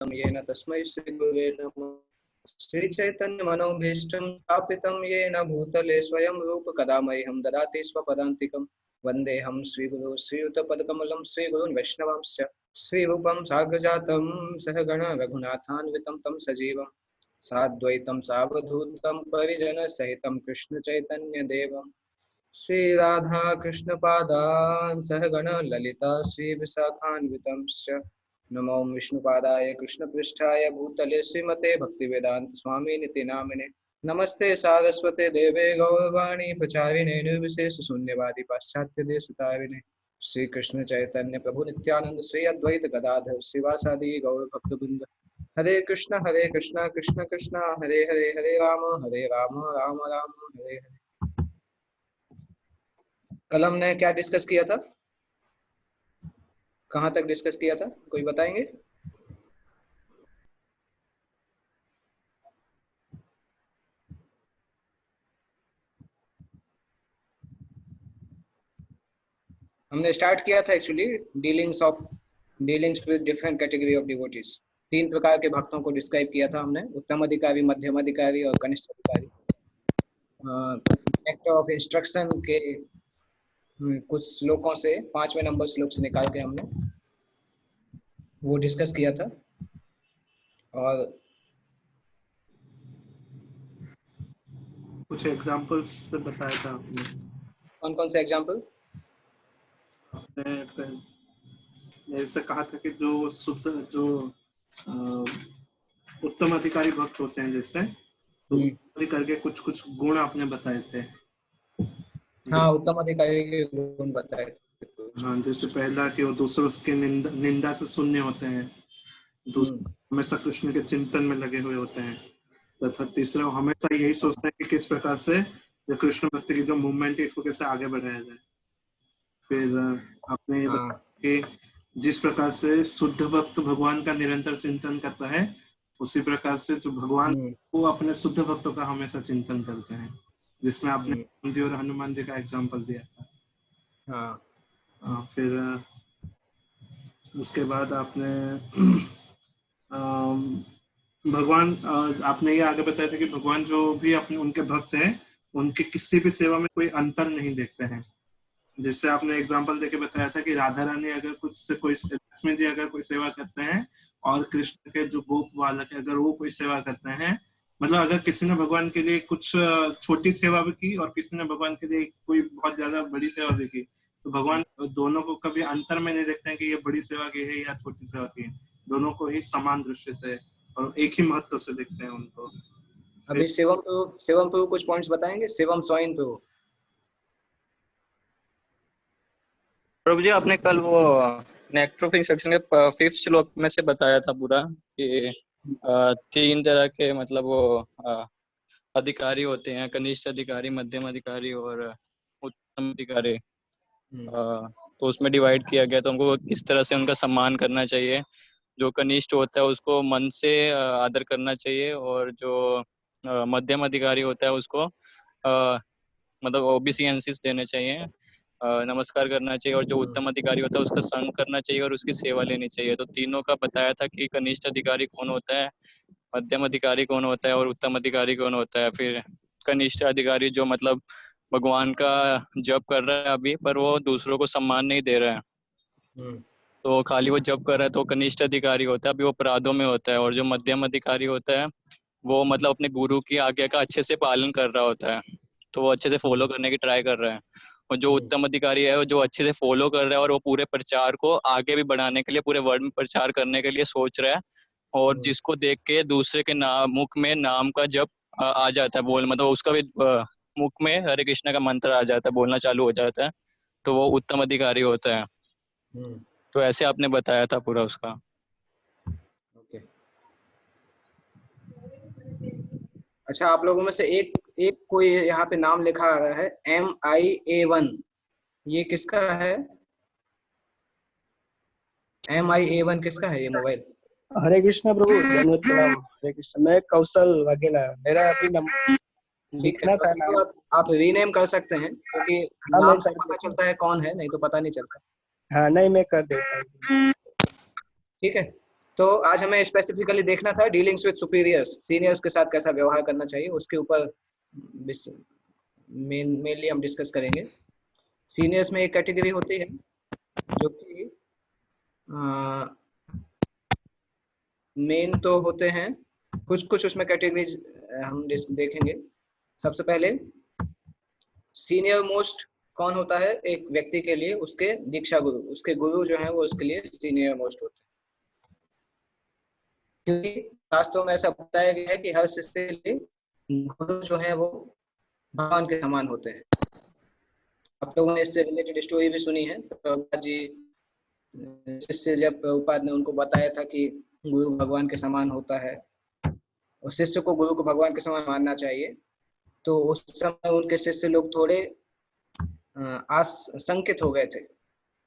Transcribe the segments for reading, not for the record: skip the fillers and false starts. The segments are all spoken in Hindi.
येन तस्मै श्री गुरुवे नमः। श्री चैतन्य मनोभीष्टं स्थापितं येन भूतले स्वयं रूप कदा मह्यं ददाति स्वपदान्तिकं। वन्देऽहं श्रीगुरु श्रीयुतपदकमलं श्रीगुरून् वैष्णवांश्च श्रीरूपं साग्रजातं सहगण रघुनाथान्वितं तं सजीवं साद्वैतं सावधूतं परिजनसहितं कृष्ण चैतन्य देवं श्री राधा कृष्ण पादान् सहगण ललिता श्री विशाखान्वितंश्च नमो विष्णुपादाय कृष्णपृष्ठाय भूतले श्रीमते भक्तिवेदांत स्वामी निति नामिने नमस्ते सारस्वते देवे गौरवाणी प्रचारिणे निर्विशेष शून्यवादी पाश्चात्य देशतारिणे श्री कृष्ण चैतन्य प्रभु नित्यानंद श्री अद्वैत गदाधर श्रीवासादि गौर भक्तवृंद हरे कृष्ण कृष्ण कृष्ण हरे हरे हरे राम राम राम हरे हरे। कल हमने क्या डिस्कस किया था, कहाँ तक डिस्कस किया था, कोई बताएंगे? हमने स्टार्ट किया था actually dealings with different category of devotees. 3 प्रकार के भक्तों को डिस्क्राइब किया था हमने, उत्तम अधिकारी, मध्यम अधिकारी और कनिष्ठ अधिकारी। एक्ट ऑफ इंस्ट्रक्शन के कुछ श्लोकों से 5वें नंबर श्लोक से निकाल के हमने वो डिस्कस किया था। और कुछ एग्जांपल्स बताया था आपने। कौन कौन से एग्जांपल? आपने ऐसा कहा था कि जो शुद्ध जो उत्तम अधिकारी भक्त होते हैं, जैसे तो अधिकारी के कुछ कुछ गुण आपने बताए थे। हाँ, उत्तम अधिकारी के गुण बताए थे। हाँ, जैसे पहला कि वो दूसरों के निंदा से शून्य होते हैं, दूसरे हमेशा कृष्ण के चिंतन में लगे हुए होते हैं, तथा तीसरा हमेशा यही सोचते हैं कि किस प्रकार से जो कृष्ण भक्ति की जो मूवमेंट है इसको कैसे आगे बढ़ाया जाए। फिर आपने कि जिस प्रकार से शुद्ध भक्त भगवान का निरंतर चिंतन करता है, उसी प्रकार से जो भगवान वो अपने शुद्ध भक्तों का हमेशा चिंतन करते हैं, जिसमें आपने गांधी और हनुमान जी का एग्जांपल दिया था। फिर उसके बाद आपने भगवान आपने ये आगे बताया था कि भगवान जो भी अपने उनके भक्त हैं उनके किसी भी सेवा में कोई अंतर नहीं देखते हैं। जैसे आपने एग्जांपल देके बताया था कि राधा रानी अगर कुछ से कोई लक्ष्मी जी अगर कोई सेवा करते हैं और कृष्ण के जो गोप बालक है अगर वो कोई सेवा करते हैं, मतलब अगर किसी ने भगवान के लिए कुछ छोटी सेवा भी की और किसी ने भगवान के लिए कोई बहुत ज्यादा बड़ी सेवा भी की, तो भगवान दोनों को कभी अंतर में नहीं देखते हैं कि ये बड़ी सेवा की है या छोटी सेवा की है, दोनों को ही समान दृष्टि से और एक ही महत्व से देखते हैं उनको। अभी सेवम प्रभु कुछ पॉइंट्स बताएंगे। सेवम स्वाइन प्रभु। प्रभु जी, आपने कल वो नेक्टर ऑफ इंस्ट्रक्शन के 5th श्लोक में से बताया था पूरा कि 3 तरह के मतलब वो अधिकारी होते हैं, कनिष्ठ अधिकारी, मध्यम अधिकारी और उत्तम अधिकारी। तो उसमें डिवाइड किया गया, तो हमको किस तरह से उनका सम्मान करना चाहिए। जो कनिष्ठ होता है उसको मन से आदर करना चाहिए, और जो मध्यम अधिकारी होता है उसको मतलब ओबीसीएंसिस देने चाहिए, नमस्कार करना चाहिए, और जो उत्तम अधिकारी होता है उसका संग करना चाहिए और उसकी सेवा लेनी चाहिए। तो तीनों का बताया था कि कनिष्ठ अधिकारी कौन होता है, मध्यम अधिकारी कौन होता है और उत्तम अधिकारी कौन होता है। फिर कनिष्ठ अधिकारी जो मतलब भगवान का जप कर रहा है अभी, पर वो दूसरों को सम्मान नहीं दे रहा है, तो खाली वो जप कर रहा है, तो कनिष्ठ अधिकारी होता है, अभी वो अपराधों में होता है। और जो मध्यम अधिकारी होता है वो मतलब अपने गुरु की आज्ञा का अच्छे से पालन कर रहा होता है, तो वो अच्छे से फॉलो करने की ट्राई कर रहा है। और जो उत्तम अधिकारी है वो जो अच्छे से फॉलो कर रहा है और वो पूरे प्रचार को आगे भी बढ़ाने के लिए, पूरे वर्ल्ड में प्रचार करने के लिए सोच रहा है, और जिसको देख के दूसरे के मुख में नाम का जप आ जाता है, बोल मतलब उसका भी मुख में हरे कृष्ण का मंत्र आ जाता है, बोलना चालू हो जाता है, तो वो उत्तम अधिकारी होता है। तो ऐसे आपने बताया था पूरा उसका। ओके। अच्छा, आप लोगों में से एक कोई यहाँ पे नाम लिखा आ रहा है MIA1, ये किसका है? MIA1 किसका है ये मोबाइल? हरे कृष्ण प्रभु, धन्यवाद प्रणाम। हरे कृष्ण। मैं कौशल वाघेला, मेरा अभी नंबर लिखना था नाम। आप रीनेम कर सकते हैं क्योंकि नाम से पता चलता है कौन है, नहीं तो पता नहीं चलता। हाँ नहीं, मैं कर देता हूँ। ठीक है, तो आज हमें स्पेसिफिकली देखना था डीलिंग्स विद सुपीरियर्स, सीनियर्स के साथ कैसा व्यवहार करना चाहिए, उसके ऊपर मेनली हम डिस्कस करेंगे। सीनियर्स में एक कैटेगरी होती है जो कि मेन तो होते हैं, कुछ कुछ उसमें कैटेगरीज हम देखेंगे। सबसे पहले सीनियर मोस्ट कौन होता है एक व्यक्ति के लिए, उसके दीक्षा गुरु, उसके गुरु जो है वो उसके लिए सीनियर मोस्ट होते हैं। क्योंकि शास्त्रों में ऐसा बताया गया है कि हर शिष्य के लिए गुरु जो है वो भगवान के समान होते हैं। आप लोगों ने इससे रिलेटेड स्टोरी भी सुनी है। प्रभुपाद जी शिष्य, जब प्रभुपाद ने उनको बताया था कि गुरु भगवान के समान होता है और शिष्य को गुरु को भगवान के समान मानना चाहिए, तो उस समय उनके शिष्य लोग थोड़े आशंकित हो गए थे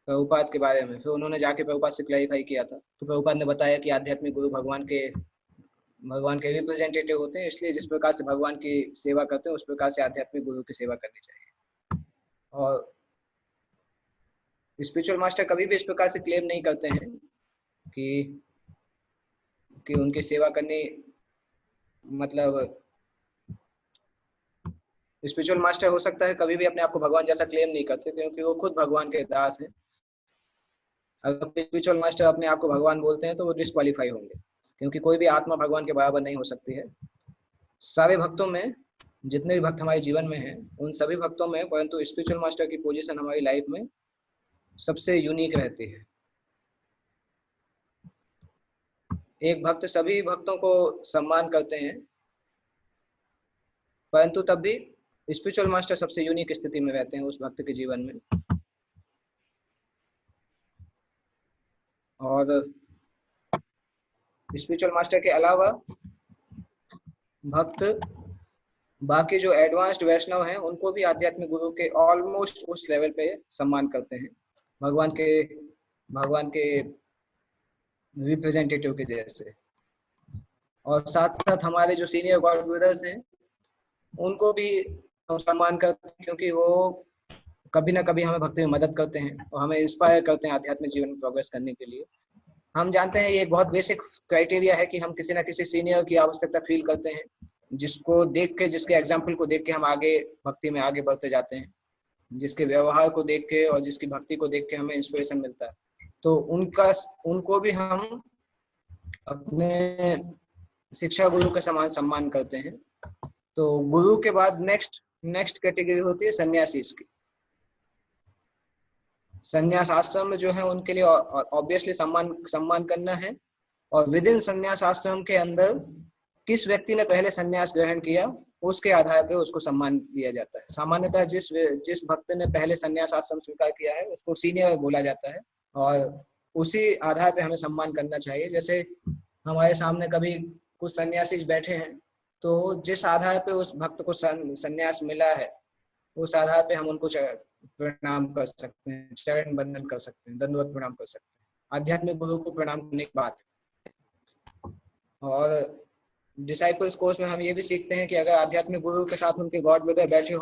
प्रभुपाद के बारे में। फिर उन्होंने जाके प्रभुपाद से क्लैरिफाई किया था, तो प्रभुपाद ने बताया कि आध्यात्मिक गुरु भगवान के रिप्रेजेंटेटिव होते हैं, इसलिए जिस प्रकार से भगवान की सेवा करते हैं उस प्रकार से आध्यात्मिक गुरु की सेवा करनी चाहिए। और स्पिरिचुअल मास्टर कभी भी इस प्रकार से क्लेम नहीं करते हैं कि उनकी सेवा करनी, मतलब स्पिरिचुअल मास्टर हो सकता है कभी भी अपने आप को भगवान जैसा क्लेम नहीं करते, क्योंकि वो खुद भगवान के दास हैं। अगर स्पिरिचुअल मास्टर अपने आप को भगवान बोलते हैं तो वो डिस्क्वालीफाई होंगे, क्योंकि कोई भी आत्मा भगवान के बराबर नहीं हो सकती है। सारे भक्तों में, जितने भी भक्त हमारे जीवन में हैं, उन सभी भक्तों में परंतु स्पिरिचुअल मास्टर की पोजीशन हमारी लाइफ में सबसे यूनिक रहती है। एक भक्त सभी भक्तों को सम्मान करते हैं, परंतु तब भी स्पिरिचुअल मास्टर सबसे यूनिक स्थिति में रहते हैं उस भक्त के जीवन में। और स्पिरिचुअल मास्टर के अलावा भक्त बाकी जो एडवांस्ड वैष्णव हैं उनको भी आध्यात्मिक गुरु के ऑलमोस्ट उस लेवल पे सम्मान करते हैं, भगवान के रिप्रेजेंटेटिव के जैसे। और साथ साथ हमारे जो सीनियर गॉड ब्रदर्स हैं उनको भी हम सम्मान करते हैं, क्योंकि वो कभी ना कभी हमें भक्ति में मदद करते हैं और हमें इंस्पायर करते हैं आध्यात्मिक जीवन में प्रोग्रेस करने के लिए। हम जानते हैं ये एक बहुत बेसिक क्राइटेरिया है कि हम किसी ना किसी सीनियर की आवश्यकता फील करते हैं, जिसको देख के, जिसके एग्जाम्पल को देख के हम आगे भक्ति में आगे बढ़ते जाते हैं, जिसके व्यवहार को देख के और जिसकी भक्ति को देख के हमें इंस्पिरेशन मिलता है। तो उनको भी हम अपने शिक्षा गुरु के समान सम्मान करते हैं। तो गुरु के बाद नेक्स्ट कैटेगरी होती है सन्यासी की। संन्यास आश्रम जो है उनके लिए ऑब्वियसली सम्मान करना है, और विद इन संन्यास आश्रम के अंदर किस व्यक्ति ने पहले संन्यास ग्रहण किया उसके आधार पर उसको सम्मान दिया जाता है। सामान्यतः जिस भक्त ने पहले संन्यास आश्रम स्वीकार किया है उसको सीनियर बोला जाता है, और उसी आधार पे हमें सम्मान करना चाहिए। जैसे हमारे सामने कभी कुछ सन्यासी बैठे हैं, तो जिस आधार पे उस भक्त को संन्यास मिला है उस आधार पे हम उनको प्रणाम कर सकते हैं, चरण बंदन कर सकते हैं, दंडवत प्रणाम कर सकते हैं, आध्यात्मिक गुरु को प्रणाम करने की बात। और डिसाइपल्स कोर्स में हम ये भी सीखते हैं कि अगर आध्यात्मिक गुरु के साथ उनके गॉड ब्रदर बैठे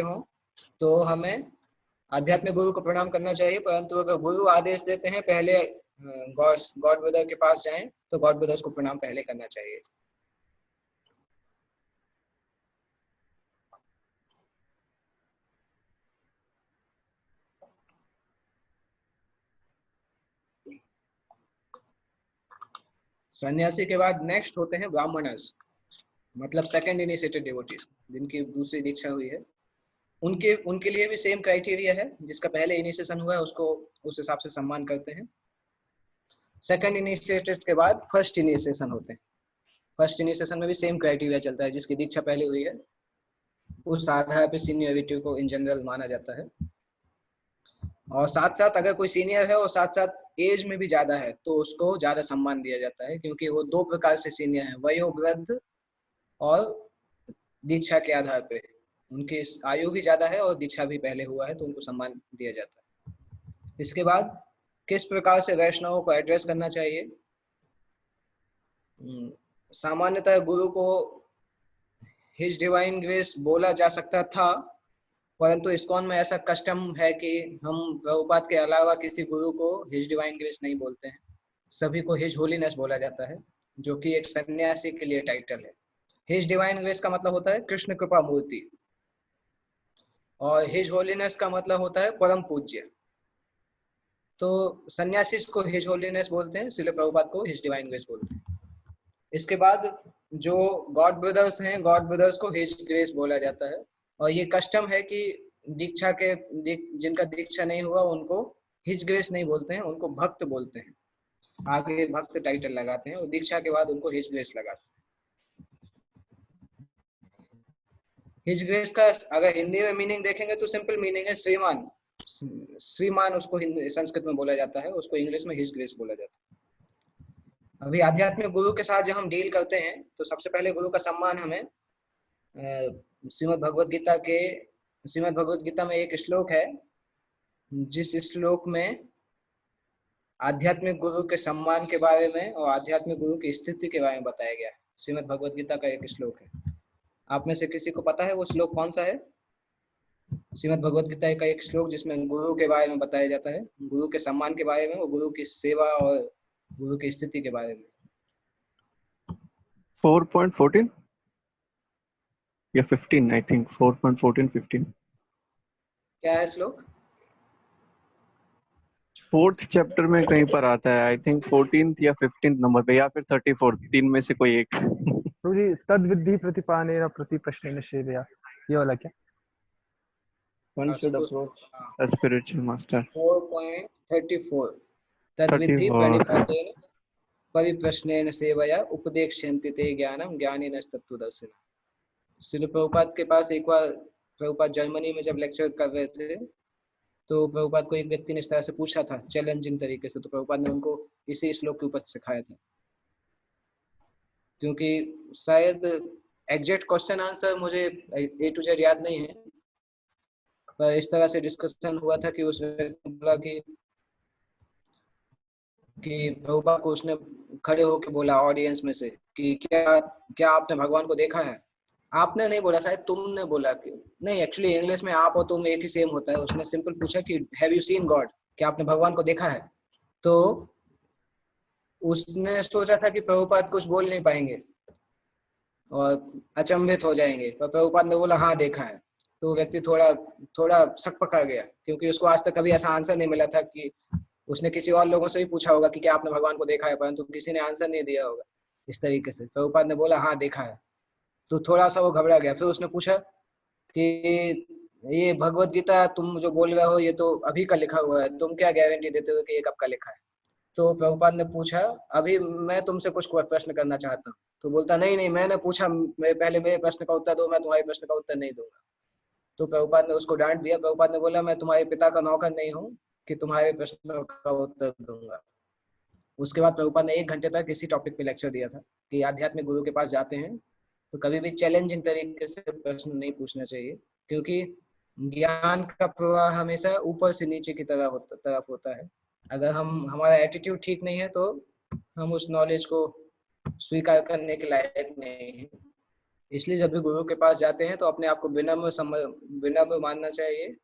हों तो हमें आध्यात्मिक गुरु को प्रणाम करना चाहिए, परंतु अगर गुरु आदेश देते हैं पहले गॉड ब्रदर के पास जाएं तो गॉड ब्रदर्स को प्रणाम पहले करना चाहिए। सन्यासी के बाद नेक्स्ट होते हैं ब्राह्मणर्स, मतलब सेकंड इनिशिएटेड डिवोटीज, जिनकी दूसरी दीक्षा हुई है। उनके लिए भी सेम क्राइटेरिया है, जिसका पहले इनिशिएशन हुआ है उसको उस हिसाब से सम्मान करते हैं। सेकंड इनिशिएटेड के बाद फर्स्ट इनिशिएशन होते हैं। फर्स्ट इनिशिएशन में भी सेम क्राइटेरिया चलता है, जिसकी दीक्षा पहले हुई है उस आधार पे सीनियरिटी को इन जनरल माना जाता है। और साथ साथ अगर कोई सीनियर है और साथ साथ एज में भी ज्यादा है तो उसको ज्यादा सम्मान दिया जाता है, क्योंकि वो दो प्रकार से सीनियर है, वयोवृद्ध और दीक्षा के आधार पे। उनकी आयु भी ज्यादा है और दीक्षा भी पहले हुआ है तो उनको सम्मान दिया जाता है। इसके बाद किस प्रकार से वैष्णवों को एड्रेस करना चाहिए। सामान्यतः गुरु को हिज डिवाइन ग्रेस बोला जा सकता था, परंतु इस्कॉन में ऐसा कस्टम है कि हम प्रभुपाद के अलावा किसी गुरु को हिज डिवाइन ग्रेस नहीं बोलते हैं। सभी को हिज होलीनेस बोला जाता है, जो कि एक सन्यासी के लिए टाइटल है। हिज डिवाइन ग्रेस का मतलब होता है कृष्ण कृपा मूर्ति, और हिज होलीनेस का मतलब होता है परम पूज्य। तो सन्यासी को हिज होलीनेस बोलते हैं, श्रील प्रभुपाद को हिज डिवाइन ग्रेस बोलते हैं। इसके बाद जो गॉड ब्रदर्स हैं, गॉड ब्रदर्स को हिज ग्रेस बोला जाता है। और ये कस्टम है कि दीक्षा के जिनका दीक्षा नहीं हुआ उनको हिज ग्रेस नहीं बोलते हैं, उनको भक्त बोलते हैं। आगे भक्त टाइटल लगाते हैं और दीक्षा के बाद उनको हिज ग्रेस लगाते हैं। हिज ग्रेस का अगर हिंदी में मीनिंग देखेंगे तो सिंपल मीनिंग है श्रीमान। श्रीमान उसको हिंदी संस्कृत में बोला जाता है, उसको इंग्लिश में हिज ग्रेस बोला जाता है। अभी आध्यात्मिक गुरु के साथ जब हम डील करते हैं तो सबसे पहले गुरु का सम्मान हमें श्रीमद् भगवद गीता में एक श्लोक है, जिस श्लोक में आध्यात्मिक गुरु के सम्मान के बारे में और आध्यात्मिक गुरु की स्थिति के बारे में बताया गया है। श्रीमद् भगवद गीता का एक श्लोक है। आप में से किसी को पता है वो श्लोक कौन सा है? श्रीमद् भगवद गीता का एक श्लोक जिसमें गुरु के बारे में बताया जाता है, गुरु के सम्मान के बारे में और गुरु की सेवा और गुरु की स्थिति के बारे में। 4.14 या 15, आई थिंक 4.14-15। क्या है श्लोक? 4th चैप्टर में कहीं पर आता है, आई थिंक 14th या 15th नंबर पे, या फिर 34th, तीन में से कोई एक। प्रभु जी तद विद्धि प्रतिपानेन प्रति प्रश्नेन सेवया, ये वाला क्या? One should approach a spiritual master. 4.34 तद्विद्धि प्रणिपातेन परिप्रश्नेन सेवया उपदेक्ष्यन्ति ते ज्ञानम ज्ञानिनस्तत्त्वदर्शिनः। श्रील प्रभुपाद के पास एक बार प्रभुपाद जर्मनी में जब लेक्चर कर रहे थे तो प्रभुपाद को एक व्यक्ति ने इस तरह से पूछा था चैलेंजिंग तरीके से, तो प्रभुपाद ने उनको इसी श्लोक के ऊपर सिखाया था। क्योंकि शायद एग्जैक्ट क्वेश्चन आंसर मुझे A to Z याद नहीं है, पर इस तरह से डिस्कशन हुआ था कि उस व्यक्ति ने बोला कि प्रभुपाद को उसने खड़े होकर बोला ऑडियंस में से कि क्या आपने भगवान को देखा है? आपने नहीं बोला, शायद तुमने बोला कि नहीं, एक्चुअली इंग्लिश में आप और तुम एक ही सेम होता है। उसने सिंपल पूछा कि हैव यू सीन गॉड, क्या आपने भगवान को देखा है? तो उसने सोचा था कि प्रभुपाद कुछ बोल नहीं पाएंगे और अचंभित हो जाएंगे, पर प्रभुपाद ने बोला हाँ देखा है। तो व्यक्ति थोड़ा शक पकड़ गया, क्योंकि उसको आज तक कभी ऐसा आंसर नहीं मिला था कि उसने किसी और लोगों से भी पूछा होगा कि क्या आपने भगवान को देखा है, परंतु किसी ने आंसर नहीं दिया होगा इस तरीके से। प्रभुपाद ने बोला हाँ देखा है, तो थोड़ा सा वो घबरा गया। फिर उसने पूछा कि ये भगवत गीता तुम जो बोल रहे हो ये तो अभी का लिखा हुआ है, तुम क्या गारंटी देते हो कि ये कब का लिखा है? तो प्रभुपाद ने पूछा अभी मैं तुमसे कुछ प्रश्न करना चाहता हूँ। तो बोलता नहीं मैंने पूछा, पहले मेरे प्रश्न का उत्तर दो, मैं तुम्हारे प्रश्न का उत्तर नहीं दूंगा। तो प्रभुपाद ने उसको डांट दिया। प्रभुपाद ने बोला मैं तुम्हारे पिता का नौकर नहीं हूँ कि तुम्हारे प्रश्नों का उत्तर दूंगा। उसके बाद प्रभुपाद ने 1 घंटे तक इसी टॉपिक पे लेक्चर दिया था कि आध्यात्मिक गुरु के पास जाते हैं तो कभी भी चैलेंजिंग तरीके से प्रश्न नहीं पूछना चाहिए, क्योंकि ज्ञान का प्रवाह हमेशा ऊपर से नीचे की तरफ होता है। अगर हमारा एटीट्यूड ठीक नहीं है तो हम उस नॉलेज को स्वीकार करने के लायक नहीं है। इसलिए जब भी गुरु के पास जाते हैं तो अपने आप को विनम्र मानना चाहिए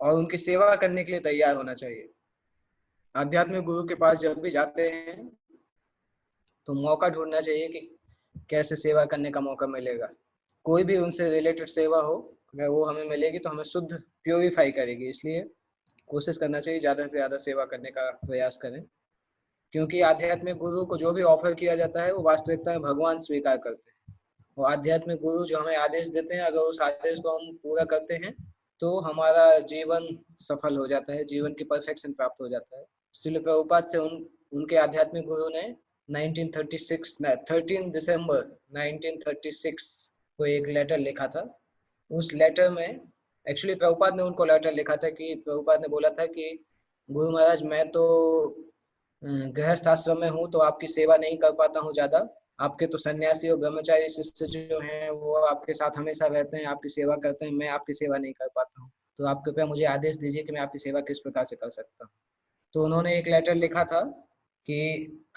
और उनकी सेवा करने के लिए तैयार होना चाहिए। आध्यात्मिक गुरु के पास जब भी जाते हैं तो मौका ढूंढना चाहिए कि कैसे सेवा करने का मौका मिलेगा। कोई भी उनसे रिलेटेड सेवा हो, अगर वो हमें मिलेगी तो हमें शुद्ध प्योरीफाई करेगी। इसलिए कोशिश करना चाहिए ज़्यादा से ज़्यादा सेवा करने का प्रयास करें, क्योंकि आध्यात्मिक गुरु को जो भी ऑफर किया जाता है वो वास्तविकता में भगवान स्वीकार करते हैं। और आध्यात्मिक गुरु जो हमें आदेश देते हैं, अगर उस आदेश को हम पूरा करते हैं तो हमारा जीवन सफल हो जाता है, जीवन की परफेक्शन प्राप्त हो जाता है। श्रील प्रभुपाद से उनके आध्यात्मिक गुरु ने 13 दिसंबर 1936 को एक लेटर लिखा था। उस लेटर में एक्चुअली प्रभुपाद ने उनको लेटर लिखा था कि प्रभुपाद ने बोला था कि गुरु महाराज मैं तो गृहस्थ आश्रम में हूँ तो आपकी सेवा नहीं कर पाता हूँ ज़्यादा। आपके तो सन्यासी और ब्रह्मचारी शिष्य जो हैं वो आपके साथ हमेशा रहते हैं, आपकी सेवा करते हैं, मैं आपकी सेवा नहीं कर पाता हूँ। तो आप कृपया मुझे आदेश दीजिए कि मैं आपकी सेवा किस प्रकार से कर सकता हूँ। तो उन्होंने एक लेटर लिखा था कि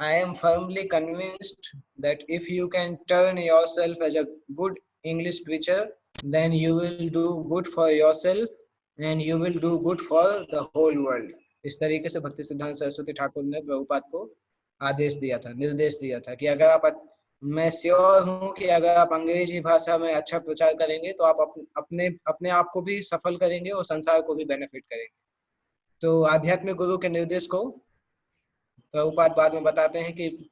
I am firmly convinced that if you can turn yourself as a good English preacher, then you will do good for yourself and you will do good for the whole world. इस तरीके से भक्ति सिद्धांत सरस्वती ठाकुर ने प्रभुपाद को आदेश दिया था, निर्देश दिया था कि अगर आप, मैं श्योर हूँ कि अगर आप अंग्रेजी भाषा में अच्छा प्रचार करेंगे तो आप अपने अपने आप को भी सफल करेंगे और संसार को भी बेनिफिट करेंगे। तो आध्यात्मिक गुरु के निर्देश को प्रभुपाद बाद में बताते हैं कि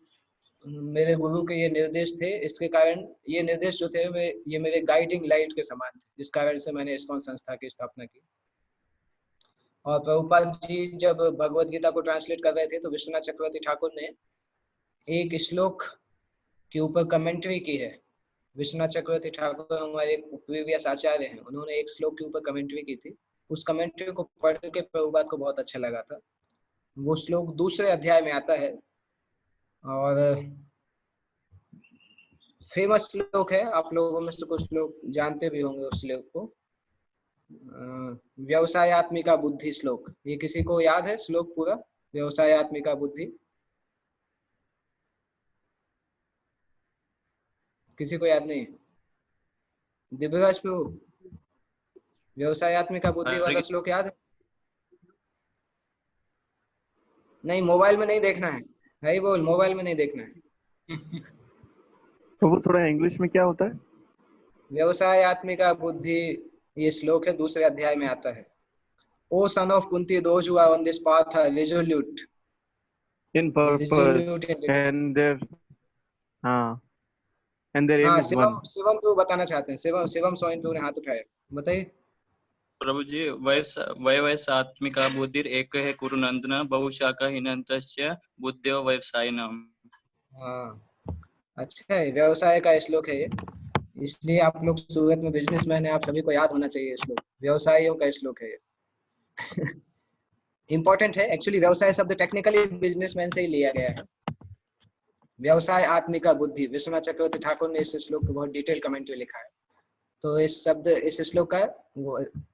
मेरे गुरु के ये निर्देश थे, इसके कारण ये निर्देश जो थे वे ये मेरे गाइडिंग लाइट के समान थे, जिस कारण से मैंने इस्कॉन संस्था की स्थापना की। और प्रभुपाद जी जब भगवत गीता को ट्रांसलेट कर रहे थे तो विश्वनाथ चक्रवर्ती ठाकुर ने एक श्लोक के ऊपर कमेंट्री की है। विश्वनाथ चक्रवर्ती ठाकुर हमारे प्रीवियस आचार्य हैं, उन्होंने एक श्लोक के ऊपर कमेंट्री की थी। उस कमेंट्री को पढ़ के प्रभुपाद को बहुत अच्छा लगा था। वो श्लोक दूसरे अध्याय में आता है और फेमस श्लोक है, आप लोगों में से कुछ लोग जानते भी होंगे उस श्लोक को। व्यवसायत्मिका बुद्धि श्लोक, ये किसी को याद है श्लोक पूरा? व्यवसायत्मिका बुद्धि किसी को याद नहीं? दिव्यराज प्रभु, व्यवसायत्मिका बुद्धि वाला श्लोक याद है? नहीं, मोबाइल में नहीं देखना है भाई, बोल, मोबाइल में नहीं देखना है। तो वो थोड़ा इंग्लिश में क्या होता है? व्यवसायत्मिका बुद्धि ये श्लोक है, दूसरे अध्याय में आता है। O son of Kunti, those who are on this path are resolute In purpose and their and their aim is one. Shivam Prabhu बताना चाहते हैं। शिवम सोइन प्रभु ने हाथ उठाया, बताइए। प्रभु जी, व्यवसायत्मिका बुद्धिर एक है कुरुनंदन बहुशाखा हिनंतस्य बुद्धियो व्यवसायिनम। हाँ, अच्छा है, व्यवसाय का श्लोक है ये, इसलिए आप लोग सूरत में बिजनेसमैन है, आप सभी को याद होना चाहिए श्लोक, व्यवसायियों का श्लोक है ये। इम्पोर्टेंट है एक्चुअली, व्यवसाय शब्द टेक्निकली बिजनेसमैन से ही लिया गया है। व्यवसाय आत्मिका बुद्धि, विश्वनाथ चक्रवर्ती ठाकुर ने इस श्लोक को बहुत डिटेल कमेंट्री लिखा है। तो इस श्लोक का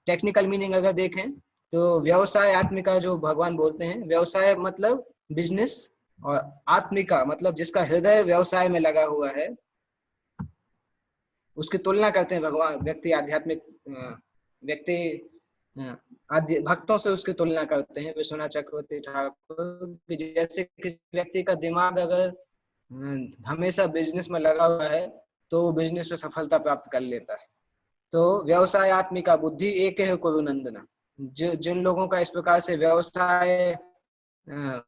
टेक्निकल मीनिंग अगर देखें तो व्यवसाय आत्मिका जो भगवान बोलते हैं, व्यवसाय मतलब बिजनेस, और आत्मिका मतलब जिसका हृदय व्यवसाय में लगा हुआ है, उसकी तुलना करते हैं भगवान, व्यक्ति आध्यात्मिक व्यक्ति भक्तों से उसकी तुलना करते हैं विश्वनाथ चक्रवर्ती ठाकुर। जैसे किसी व्यक्ति का दिमाग अगर हमेशा बिजनेस में लगा हुआ है तो बिजनेस में सफलता प्राप्त कर लेता है। तो व्यवसायत्मिका बुद्धि एक है कुरुनंदना, जिन लोगों का इस प्रकार से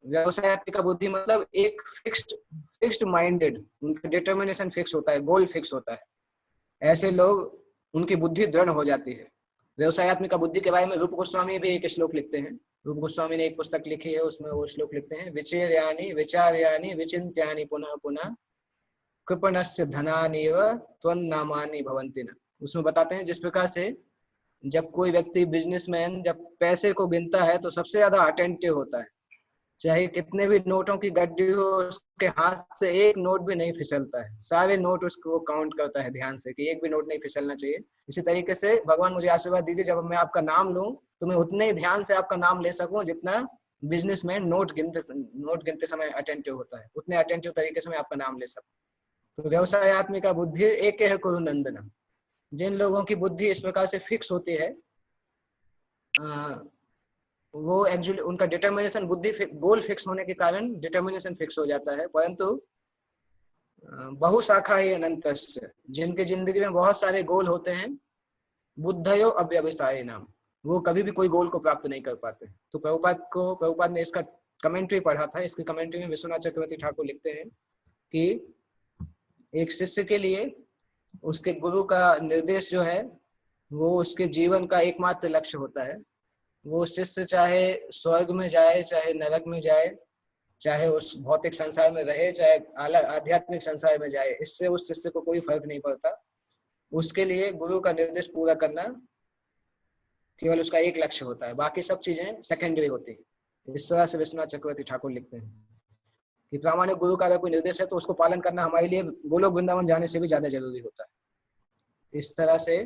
व्यवसायत्मिका बुद्धि मतलब एक फिक्स्ड माइंडेड, उनका डिटर्मिनेशन फिक्स होता है, गोल फिक्स होता है, ऐसे लोग उनकी बुद्धि दृढ़ हो जाती है। व्यवसायत्मिका बुद्धि के बारे में रूप गोस्वामी भी एक श्लोक लिखते हैं। रूप गोस्वामी ने एक पुस्तक लिखी है, उसमें वो श्लोक लिखते हैं, विचार्यानि विचिन्त्यानि पुनः पुनः कृपणस्य धनानीव त्वन्नामानि भवन्ति न। उसमें बताते हैं जिस प्रकार से जब कोई व्यक्ति बिजनेसमैन जब पैसे को गिनता है तो सबसे ज्यादा अटेंटिव होता है, चाहे कितने भी नोटों की गड्डी हो, उसके हाथ से एक नोट भी नहीं फिसलता है, सारे नोट उसको काउंट करता है ध्यान से कि एक भी नोट नहीं फिसलना चाहिए। इसी तरीके से भगवान मुझे आशीर्वाद दीजिए, जब मैं आपका नाम लूं तो मैं उतने ही ध्यान से आपका नाम ले सकूं जितना बिजनेसमैन नोट गिनते समय अटेंटिव होता है, उतने अटेंटिव तरीके से मैं आपका नाम ले सकूं। तो व्यवसायत्मिका बुद्धि एक है कुरुनंदन, जिन लोगों की बुद्धि इस प्रकार से फिक्स होती है वो एक्चुअली उनका डिटर्मिनेशन, बुद्धि गोल फिक्स होने के कारण डिटर्मिनेशन फिक्स हो जाता है। परंतु बहुशाखा ही अनंतस्य, जिनके जिंदगी में बहुत सारे गोल होते हैं, बुद्धयो अव्यवसायी नाम, वो कभी भी कोई गोल को प्राप्त नहीं कर पाते। तो प्रभुपाद ने इसका कमेंट्री पढ़ा था। इसकी कमेंट्री में विश्वनाथ चक्रवर्ती ठाकुर लिखते हैं कि एक शिष्य के लिए उसके गुरु का निर्देश जो है वो उसके जीवन का एकमात्र लक्ष्य होता है। वो शिष्य चाहे स्वर्ग में जाए, चाहे नरक में जाए, चाहे उस भौतिक संसार में रहे, चाहे अलग आध्यात्मिक संसार में जाए, इससे उस शिष्य को कोई फर्क नहीं पड़ता। उसके लिए गुरु का निर्देश पूरा करना केवल उसका एक लक्ष्य होता है, बाकी सब चीजें सेकेंडरी होती है। इस तरह से विश्वनाथ चक्रवर्ती ठाकुर लिखते हैं कि प्रामाणिक गुरु का अगर कोई निर्देश है तो उसको पालन करना हमारे लिए गोलोक वृंदावन जाने से भी ज्यादा जरूरी होता है। इस तरह से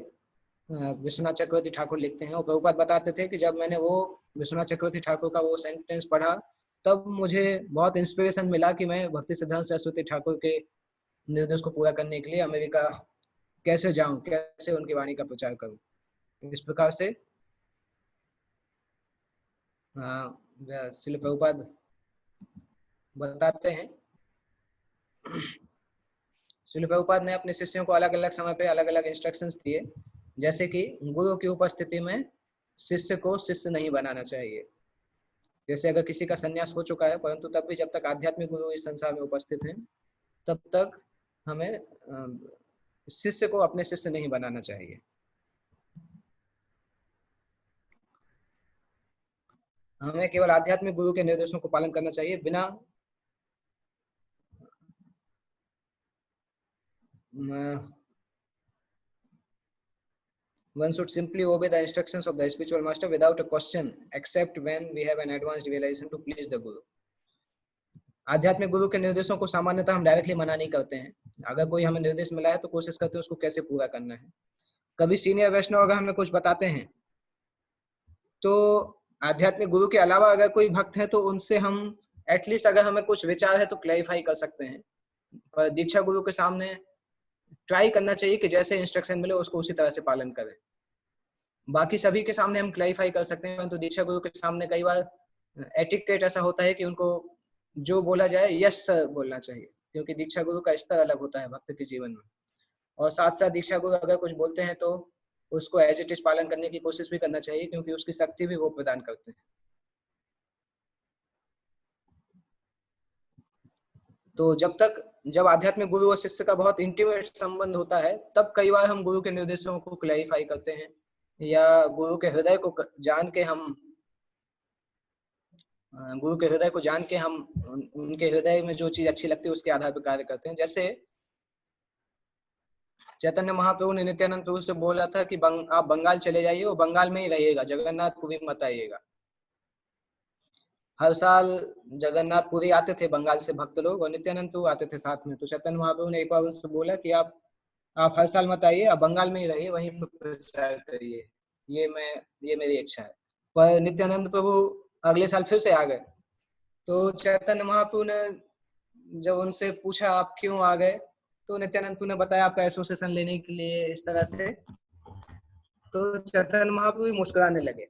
विश्वनाथ चक्रवर्ती ठाकुर लिखते हैं। और प्रभुपाद बताते थे कि जब मैंने वो विश्वनाथ चक्रवर्ती ठाकुर का वो सेंटेंस पढ़ा तब मुझे बहुत इंस्पिरेशन मिला कि मैं भक्ति सिद्धांत सरस्वती ठाकुर के निर्देश को पूरा करने के लिए अमेरिका कैसे जाऊं, कैसे उनकी वाणी का प्रचार करूं। इस प्रकार से श्रील प्रभुपाद बताते हैं, श्रील प्रभुपाद ने अपने शिष्यों को अलग अलग समय पे अलग अलग इंस्ट्रक्शंस दिए, जैसे कि गुरु की उपस्थिति में शिष्य को शिष्य नहीं बनाना चाहिए। जैसे अगर किसी का संन्यास हो चुका है परंतु तब भी जब तक आध्यात्मिक गुरु इस संसार में उपस्थित हैं तब तक हमें शिष्य को अपने शिष्य नहीं बनाना चाहिए। हमें केवल आध्यात्मिक गुरु के निर्देशों को पालन करना चाहिए, बिना one should simply obey the instructions of the spiritual master without a question, except when we have an advanced realization to please the guru. आध्यात्मिक गुरु के निर्देशों को सामान्यतः हम डायरेक्टली मना नहीं करते हैं। अगर कोई हमें निर्देश मिला है तो कोशिश करते हैं उसको कैसे पूरा करना है। कभी सीनियर वैष्णव अगर हमें कुछ बताते हैं तो आध्यात्मिक गुरु के अलावा अगर कोई भक्त है तो उनसे हम एटलीस्ट अगर हमें कुछ विचार है तो क्लैरिफाई कर सकते हैं। पर दीक्षा गुरु के सामने ट्राई करना चाहिए कि जैसे इंस्ट्रक्शन मिले उसको उसी तरह से पालन करें। बाकी सभी के सामने हम क्लैरिफाई कर सकते हैं, तो दीक्षा गुरु के सामने कई बार एटिकेट ऐसा होता है कि उनको जो बोला जाए यस सर बोलना चाहिए, क्योंकि दीक्षा गुरु का स्तर अलग होता है भक्त के जीवन में। और साथ साथ दीक्षा गुरु अगर कुछ बोलते हैं तो उसको एज इट इज पालन करने की कोशिश भी करना चाहिए, क्योंकि उसकी शक्ति भी वो प्रदान करते हैं। तो जब आध्यात्मिक गुरु और शिष्य का बहुत इंटीमेट संबंध होता है तब कई बार हम गुरु के निर्देशों को क्लैरिफाई करते हैं, या गुरु के हृदय को जान के हम उनके हृदय में जो चीज अच्छी लगती है उसके आधार पर कार्य करते हैं। जैसे चैतन्य महाप्रभु ने नित्यानंद प्रभु से बोला था कि आप बंगाल चले जाइए और बंगाल में ही रहिएगा, जगन्नाथपुरी मत आइएगा। हर साल जगन्नाथपुरी आते थे बंगाल से भक्त लोग और नित्यानंद प्रभु आते थे साथ में। तो चैतन्य महाप्रभु ने एक बार उनसे बोला कि आप हर साल मत आइए, आप बंगाल में ही रहिए, वहीं पर प्रचार करिए, ये मेरी इच्छा है। पर नित्यानंद प्रभु अगले साल फिर से आ गए। तो चैतन्य महाप्रभु ने जब उनसे पूछा आप क्यों आ गए, तो नित्यानंद प्रभु ने बताया आपका एसोसिएशन लेने के लिए, इस तरह से। तो चैतन्य महाप्रभु भी मुस्कुराने लगे।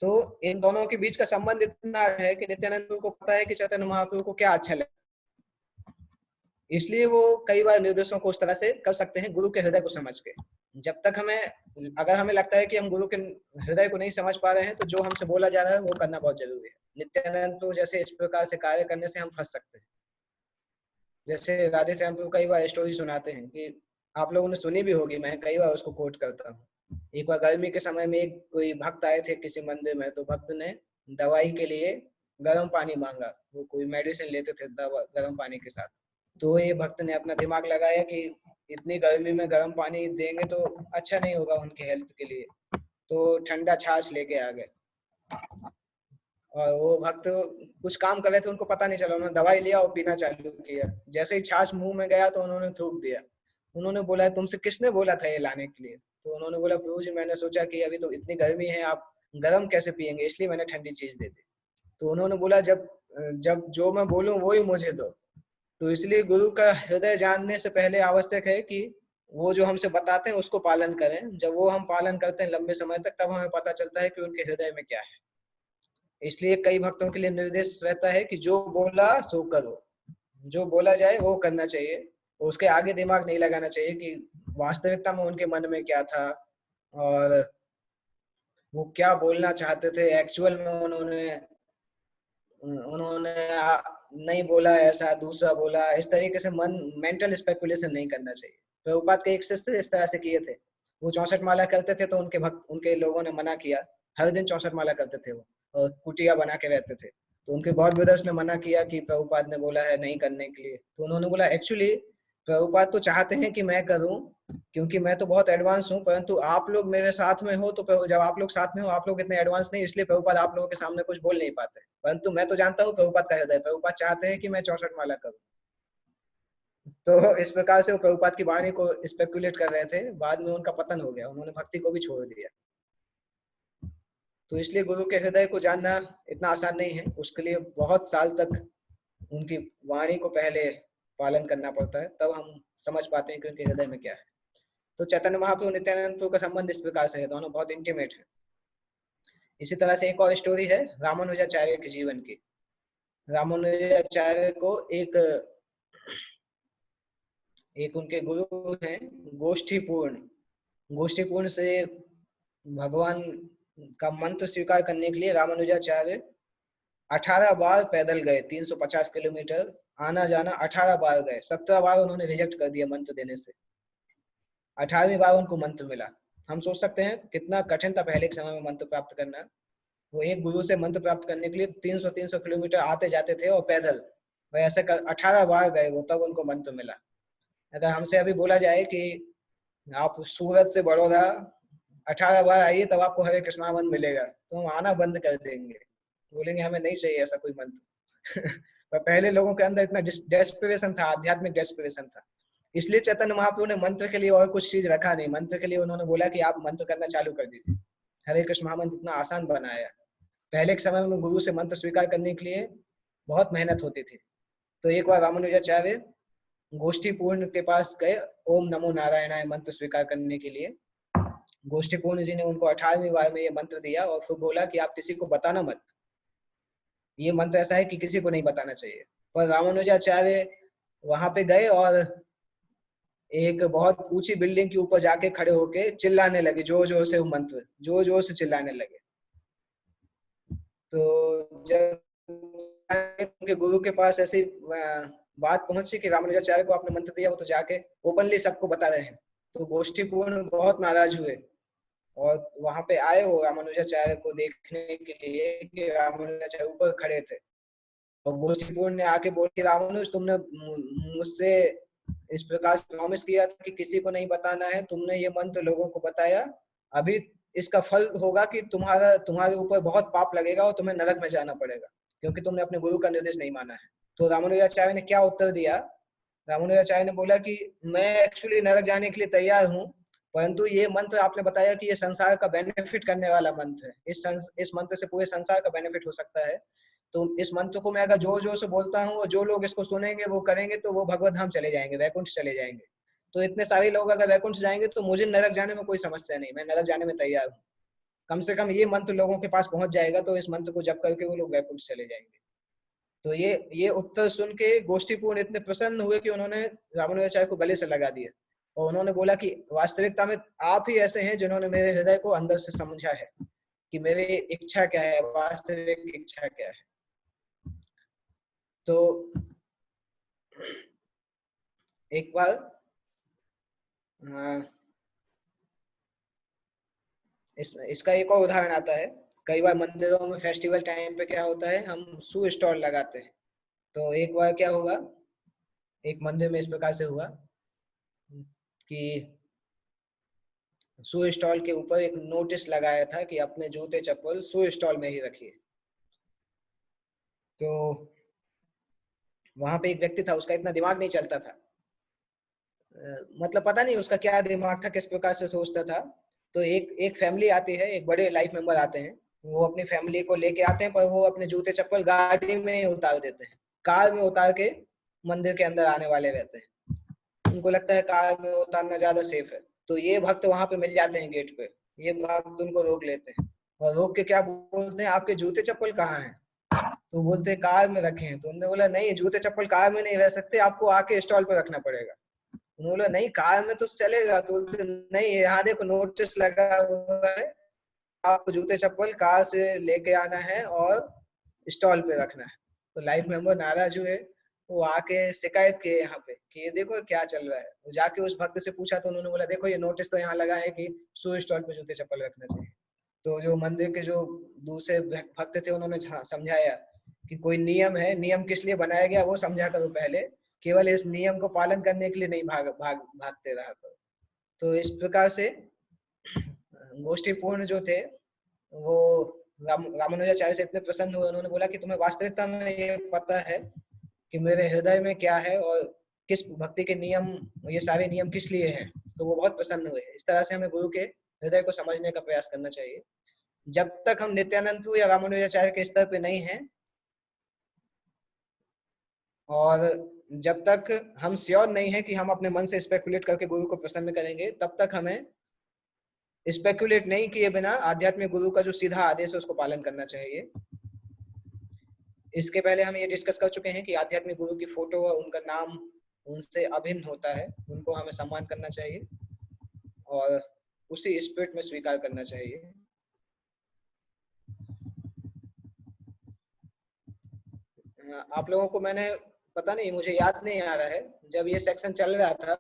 तो इन दोनों के बीच का संबंध इतना है कि नित्यानंद प्रभु को पता है कि चैतन्य महाप्रभु को क्या अच्छा लगे, इसलिए वो कई बार निर्देशों को उस तरह से कर सकते हैं गुरु के हृदय को समझ के। जब तक अगर हमें लगता है कि हम गुरु के हृदय को नहीं समझ पा रहे हैं तो जो हमसे बोला जा रहा है वो करना बहुत जरूरी है। नित्यानंद प्रभु जैसे इस प्रकार से कार्य करने से हम फंस सकते हैं। जैसे राधे श्याम प्रभु कई बार स्टोरी सुनाते हैं कि आप लोगों ने सुनी भी होगी, मैं कई बार उसको कोट करता हूँ। एक बार गर्मी के समय में कोई भक्त आए थे किसी मंदिर में, तो भक्त ने दवाई के लिए गर्म पानी मांगा। वो कोई मेडिसिन लेते थे गर्म पानी के साथ। तो ये भक्त ने अपना दिमाग लगाया कि इतनी गर्मी में गर्म पानी देंगे तो अच्छा नहीं होगा उनके हेल्थ के लिए, तो ठंडा छाछ लेके आ गए। और वो भक्त कुछ काम कर रहे थे, उनको पता नहीं चला, उन्होंने दवाई लिया और पीना चालू किया। जैसे ही छाछ मुंह में गया तो उन्होंने थूक दिया। उन्होंने बोला तुमसे किसने बोला था ये लाने के लिए? तो उन्होंने बोला प्रभु जी मैंने सोचा कि अभी तो इतनी गर्मी है, आप गर्म कैसे पियेंगे, इसलिए मैंने ठंडी चीज दे दी। तो उन्होंने बोला जब जो मैं बोलूं वो ही मुझे दो। तो इसलिए गुरु का हृदय जानने से पहले आवश्यक है कि वो जो हमसे बताते हैं उसको पालन करें। जब वो हम पालन करते हैं लंबे समय तक, तब हमें पता चलता है कि उनके हृदय में क्या है। इसलिए कई भक्तों के लिए निर्देश रहता है कि जो बोला सो करो, जो बोला जाए वो करना चाहिए, उसके आगे दिमाग नहीं लगाना चाहिए कि वास्तविकता में उनके मन में क्या था और वो क्या बोलना चाहते थे। एक्चुअल में उन्होंने नहीं बोला, ऐसा दूसरा बोला, इस तरीके से मेंटल स्पेकुलेशन नहीं करना चाहिए। प्रभुपाद के एक शिष्य इस तरह से किए थे। वो 64 माला करते थे तो उनके लोगों ने मना किया। हर दिन 64 माला करते थे वो, और कुटिया बना के रहते थे। तो उनके गॉड ब्रदर्स ने मना किया कि प्रभुपाद ने बोला है नहीं करने के लिए। तो उन्होंने बोला एक्चुअली प्रभुपाद तो चाहते हैं कि मैं करूं, क्योंकि मैं तो बहुत एडवांस हूं, परंतु आप लोग मेरे साथ में हो, तो जब आप लोग साथ में हो आप लोग इतने एडवांस नहीं, इसलिए प्रभुपाद आप लोगों के सामने कुछ बोल नहीं पाते। परंतु मैं तो जानता हूँ प्रभुपाद का हृदय, प्रभुपाद चाहते हैं कि मैं 64 माला करूं। तो इस प्रकार से वो प्रभुपाद की वाणी को स्पेकुलेट कर रहे थे। बाद में उनका पतन हो गया, उन्होंने भक्ति को भी छोड़ दिया। तो इसलिए गुरु के हृदय को जानना इतना आसान नहीं है, उसके लिए बहुत साल तक उनकी वाणी को पहले पालन करना पड़ता है, तब हम समझ पाते हैं कि उनके हृदय में क्या है। तो चैतन्य महाप्रभु नित्यानंद प्रभु का संबंध इस प्रकार से है, दोनों बहुत इंटीमेट है। इसी तरह से एक और स्टोरी है रामानुजाचार्य के जीवन की। रामानुजाचार्य को एक उनके गुरु हैं गोष्ठीपूर्ण से भगवान का मंत्र स्वीकार करने के लिए रामानुजाचार्य 18 बार पैदल गए, 350 किलोमीटर आना जाना 18 बार गए। 17 बार उन्होंने रिजेक्ट कर दिया मंत्र देने से, 18वीं बार उनको मंत्र मिला। हम सोच सकते हैं कितना कठिन था पहले के समय में मंत्र प्राप्त करना। वो एक गुरु से मंत्र प्राप्त करने के लिए 300 किलोमीटर आते जाते थे और पैदल, वह ऐसे 18 बार गए वो, तब उनको मंत्र मिला। अगर हमसे अभी बोला जाए कि आप सूरत से बड़ौदा 18 बार आइए तब आपको हरे कृष्णा मंत्र मिलेगा, तो हम आना बंद कर देंगे, बोलेंगे हमें नहीं चाहिए ऐसा कोई मंत्र। पर पहले लोगों के अंदर इतना डेस्पिरेशन था, आध्यात्मिक डेस्पिरेशन था, इसलिए चैतन्य महाप्रभु ने मंत्र के लिए और कुछ चीज रखा नहीं। मंत्र के लिए उन्होंने बोला कि आप मंत्र करना चालू कर दीजिए। हरे कृष्ण महामंत्र इतना आसान बनाया। पहले के समय में गुरु से मंत्र स्वीकार करने के लिए बहुत मेहनत होती थी। तो एक बार रामानुजाचार्य गोष्ठीपूर्ण के पास गए ओम नमो नारायणाय मंत्र स्वीकार करने के लिए। गोष्ठीपूर्ण जी ने उनको 18वीं बार में ये मंत्र दिया और फिर बोला कि आप किसी को बताना मत, ये मंत्र ऐसा है कि किसी को नहीं बताना चाहिए। पर रामानुजाचार्य वहां पे गए और एक बहुत ऊंची बिल्डिंग के ऊपर जाके खड़े होके चिल्लाने लगे, जोर जोर से वो मंत्र जोर जोर से चिल्लाने लगे। तो जब उनके गुरु के पास ऐसी बात पहुंची कि रामानुजाचार्य को आपने मंत्र दिया, वो तो जाके ओपनली सबको बता रहे हैं, तो गोष्ठीपूर्ण बहुत नाराज हुए और वहां पे आए वो रामानुजाचार्य को देखने के लिए कि रामानुजाचार्य ऊपर खड़े थे। और गोष्ठीपूर्ण ने आके बोल कि रामानुज, तुमने मुझसे इस प्रकार से प्रॉमिस किया था कि किसी को नहीं बताना है, तुमने ये मंत्र लोगों को बताया, अभी इसका फल होगा कि तुम्हारे ऊपर बहुत पाप लगेगा और तुम्हें नरक में जाना पड़ेगा, क्योंकि तुमने अपने गुरु का निर्देश नहीं माना है। तो रामानुजाचार्य ने क्या उत्तर दिया? रामानुजाचार्य ने बोला कि मैं एक्चुअली नरक जाने के लिए तैयार हूँ, परंतु ये मंत्र आपने बताया कि ये संसार का बेनिफिट करने वाला मंत्र है, इस मंत्र से पूरे संसार का बेनिफिट हो सकता है। तो इस मंत्र को मैं अगर जोर जोर से बोलता हूँ और जो लोग इसको सुनेंगे वो करेंगे तो वो भगवत धाम चले जाएंगे, वैकुंठ चले जाएंगे। तो इतने सारे लोग अगर वैकुंठ जाएंगे तो मुझे नरक जाने में कोई समस्या नहीं, मैं नरक जाने में तैयार हूँ। कम से कम ये मंत्र लोगों के पास पहुंच जाएगा तो इस मंत्र को जप करके वो लोग वैकुंठ चले जाएंगे। तो ये उत्तर सुन के गोष्ठीपूर्ण इतने प्रसन्न हुए कि उन्होंने रामानुजाचार्य को गले से लगा दिया और उन्होंने बोला कि वास्तविकता में आप ही ऐसे हैं जिन्होंने मेरे हृदय को अंदर से समझा है कि मेरी इच्छा क्या है, वास्तविक इच्छा क्या है। तो एक बार इसका एक और उदाहरण आता है। कई बार मंदिरों में फेस्टिवल टाइम पे क्या होता है, हम शू स्टॉल लगाते हैं। तो एक बार क्या हुआ, एक मंदिर में इस प्रकार से हुआ कि शू स्टॉल के ऊपर एक नोटिस लगाया था कि अपने जूते चप्पल शू स्टॉल में ही रखिए। तो वहां पे एक व्यक्ति था, उसका इतना दिमाग नहीं चलता था, मतलब पता नहीं उसका क्या दिमाग था, किस प्रकार से सोचता था। तो एक फैमिली आती है, एक बड़े लाइफ मेंबर आते हैं, वो अपनी फैमिली को लेके आते हैं, पर वो अपने जूते चप्पल गाड़ी में उतार देते हैं, कार में उतार के मंदिर के अंदर आने वाले रहते हैं। उनको लगता है कार में उतारना ज्यादा सेफ है। तो ये भक्त वहां पे मिल जाते हैं गेट पे, ये भक्त उनको रोक लेते हैं और रोक के क्या बोलते हैं, आपके जूते चप्पल कहाँ हैं? तो बोलते हैं कार में रखे हैं। तो उन्होंने बोला नहीं, जूते चप्पल कार में नहीं रह सकते, आपको आके स्टॉल पे रखना पड़ेगा। उन्होंने बोला नहीं, कार में तो चलेगा। तो बोलते नहीं, यहाँ देखो नोटिस लगा हुआ है, आपको जूते चप्पल कार से लेके आना है और स्टॉल पे रखना है। तो लाइफ मेंबर नाराज हुए, वो आके शिकायत किए यहाँ पे कि ये देखो क्या चल रहा है। वो जाके उस भक्त से पूछा तो उन्होंने बोला देखो ये नोटिस तो यहाँ लगा है कि शू स्टॉल पे जूते चप्पल रखना चाहिए। तो जो मंदिर के जो दूसरे भक्त थे उन्होंने समझाया कि कोई नियम है, नियम किस लिए बनाया गया वो समझा करो पहले, केवल इस नियम को पालन करने के लिए नहीं भागते रहा करो। तो इस प्रकार से गोष्ठीपूर्ण जो थे वो रामानुजाचार्य से इतने प्रसन्न हुए, उन्होंने बोला कि तुम्हें वास्तविकता में ये पता है कि मेरे हृदय में क्या है और किस भक्ति के नियम, ये सारे नियम किस लिए हैं। तो वो बहुत प्रसन्न हुए। इस तरह से हमें गुरु के हृदय को समझने का प्रयास करना चाहिए। जब तक हम नित्यानंद या रामानुजाचार्य के स्तर पे नहीं हैं और जब तक हम श्योर नहीं है कि हम अपने मन से स्पेकुलेट करके गुरु को प्रसन्न करेंगे, तब तक हमें स्पेकुलेट नहीं किए बिना आध्यात्मिक गुरु का जो सीधा आदेश है उसको पालन करना चाहिए। इसके पहले हम ये डिस्कस कर चुके हैं कि आध्यात्मिक गुरु की फोटो और उनका नाम उनसे अभिन्न होता है, उनको हमें सम्मान करना चाहिए और उसी स्पिरिट में स्वीकार करना चाहिए। आप लोगों को मैंने पता नहीं, मुझे याद नहीं आ रहा है, जब ये सेक्शन चल रहा था